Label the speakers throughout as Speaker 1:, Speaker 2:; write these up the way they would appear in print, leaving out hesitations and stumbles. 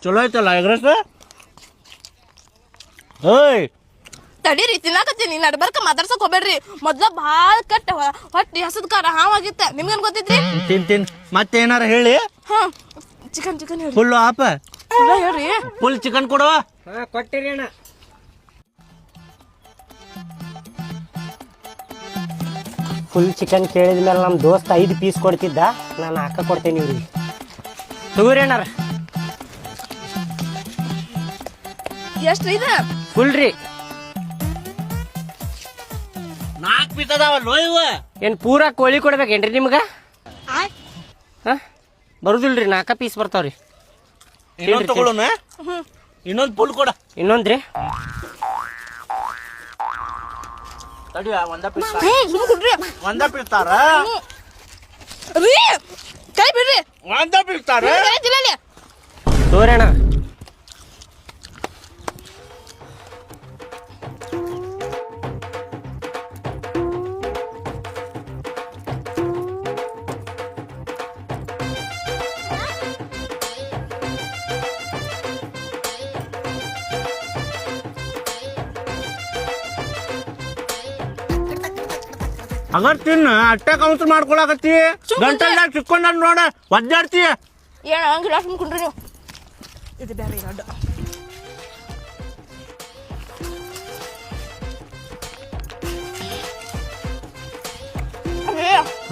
Speaker 1: ಚಲೋ ಐತಲ್ಲ ಎಗ್ರೆಸ್ ಓಯ್
Speaker 2: ತಡೀರಿ ತಿನ್ನಾಕತ್ತೀನಿ ನಡ್ಬರ್ಕ ಮಾತಾಡ್ಸಕ್ ಹೋಗ್ಬೇಡ್ರಿ ಮೊದ್ಲ ಭಾಳ ಕಟ್ಟ ಹೊಟ್ಟಿ ಹಸದ್ ಕಾರ ಹಾವಾಗಿತ್ತ ನಿಮ್ಗೇನ್ ಗೊತ್ತೈತ್ರಿ
Speaker 1: ತಿನ್ ಮತ್ತೇನಾರ ಹೇಳಿ
Speaker 2: ಹಾ ಚಿಕನ್ ಹೇಳ್ರಿ
Speaker 1: ಫುಲ್ಲು ಆಪ
Speaker 2: ಫುಲ್ಲ ಹೇಳ್ರಿ
Speaker 1: ಫುಲ್ ಚಿಕನ್ ಕೊಡುವ
Speaker 3: ಕೊಟ್ಟಿರಿ ಅಣ್ಣ. ಫುಲ್ ಚಿಕನ್ ಕೇಳಿದ ಮೇಲೆ ನಮ್ಮ ದೋಸ್ತ 5 ಪೀಸ್ ಕೊಡ್ತಿದ್ದ, ನಾನು ಹಾಕ ಕೊಡ್ತೇನೆ ಇವ್ರಿಗೆ. ತಗೋರಿ ಅಣ್ಣಾರ.
Speaker 2: ಎಷ್ಟ್ರಿ ಇದ
Speaker 3: ಫುಲ್ ರೀ.
Speaker 1: 4 ಪೀಸ್ ಅದಾವಲ್ಲೋ ಇವ.
Speaker 3: ಏನು ಪೂರಾ ಕೋಳಿ ಕೊಡ್ಬೇಕೇನ್ರಿ ನಿಮ್ಗೆ? ಹಾ ಬರುದಿಲ್ರಿ, 4 ಪೀಸ್ ಬರ್ತಾವ್ರಿ.
Speaker 1: ಇನ್ನೊಂದು ತಗೊಳ್ಳೋಣ, ಇನ್ನೊಂದು ಫುಲ್ ಕೊಡ.
Speaker 3: ಇನ್ನೊಂದ್ರಿ
Speaker 1: ತಡಿಯ ಒಂದ ಪೀಸ್
Speaker 2: ಸುಮ್ ಕುಡ್ರಿ
Speaker 1: ತಾರ
Speaker 2: ರೀ ಕೈ ಬಿಡ್ರಿ
Speaker 1: ಒಂದ ಪೀಸ್ ತಾರ
Speaker 2: ತಿನ್ನಲಿ
Speaker 3: ತಗೋರಿ ಅಣ್ಣ.
Speaker 1: ಅಗರ್ ತಿನ್ನ ಅಟ್ಟೆ ಕೌನ್ಸಲ್ ಮಾಡ್ಕೊಳಕತ್ತಿ ಗಂಟಲ್ದಾಗ ಸಿಕ್ಕೊಂಡ ನೋಡ ಒದ್ದಾಡ್ತಿ.
Speaker 2: ಏನ ಹಂಗಿಲ್ಲ ಸುಮ್ ಕುಂಡ್ರಿ ನೀವು. ಇದು ಬೇರೆ ಅಡ್ಡ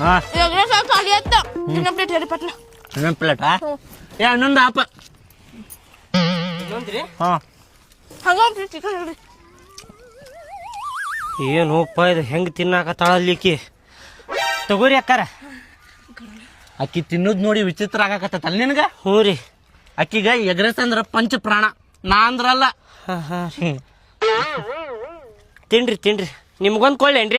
Speaker 1: ಹಾ
Speaker 2: ಖಾಲಿ ಆಯ್ತ ಇನ್ನೊಂದು ಪ್ಲೇಟ್ ಹೇಳಿ ಪಟ್ನ.
Speaker 1: ಇನ್ನೊಂದು ಪ್ಲೇಟ್ ಏ ಇನ್ನೊಂದು ಆಪ.
Speaker 3: ಇನ್ನೊಂದ್ರಿ
Speaker 1: ಹಾ
Speaker 2: ಹಂಗ ಒಂದು ಪ್ಲೇಟ್ ಚಿಕನ್ ಹೇಳ್ರಿ.
Speaker 3: ಏನೋಪ್ಪ ಇದು ಹೆಂಗೆ ತಿನ್ನಾಕತ್ತಾಳಲ್ಲಿಕ್ಕಿ. ತಗೋರಿ ಅಕ್ಕಾರ.
Speaker 1: ಅಕ್ಕಿ ತಿನ್ನೋದ್ ನೋಡಿ ವಿಚಿತ್ರ ಆಗಾಕತ್ತಲ್ಲ ನಿನಗ.
Speaker 3: ಹ್ಞೂ ರೀ.
Speaker 1: ಅಕ್ಕಿಗ ಎಗ್ರೆಸ್ ಅಂದ್ರ ಪಂಚ ಪ್ರಾಣ, ನಾ ಅಂದ್ರಲ್ಲ.
Speaker 3: ಹಾಂ ಹಾಂ ರೀ. ತಿನ್ರಿ ನಿಮ್ಗೊಂದು ಕೊಳ್ಳೇನ್ರಿ.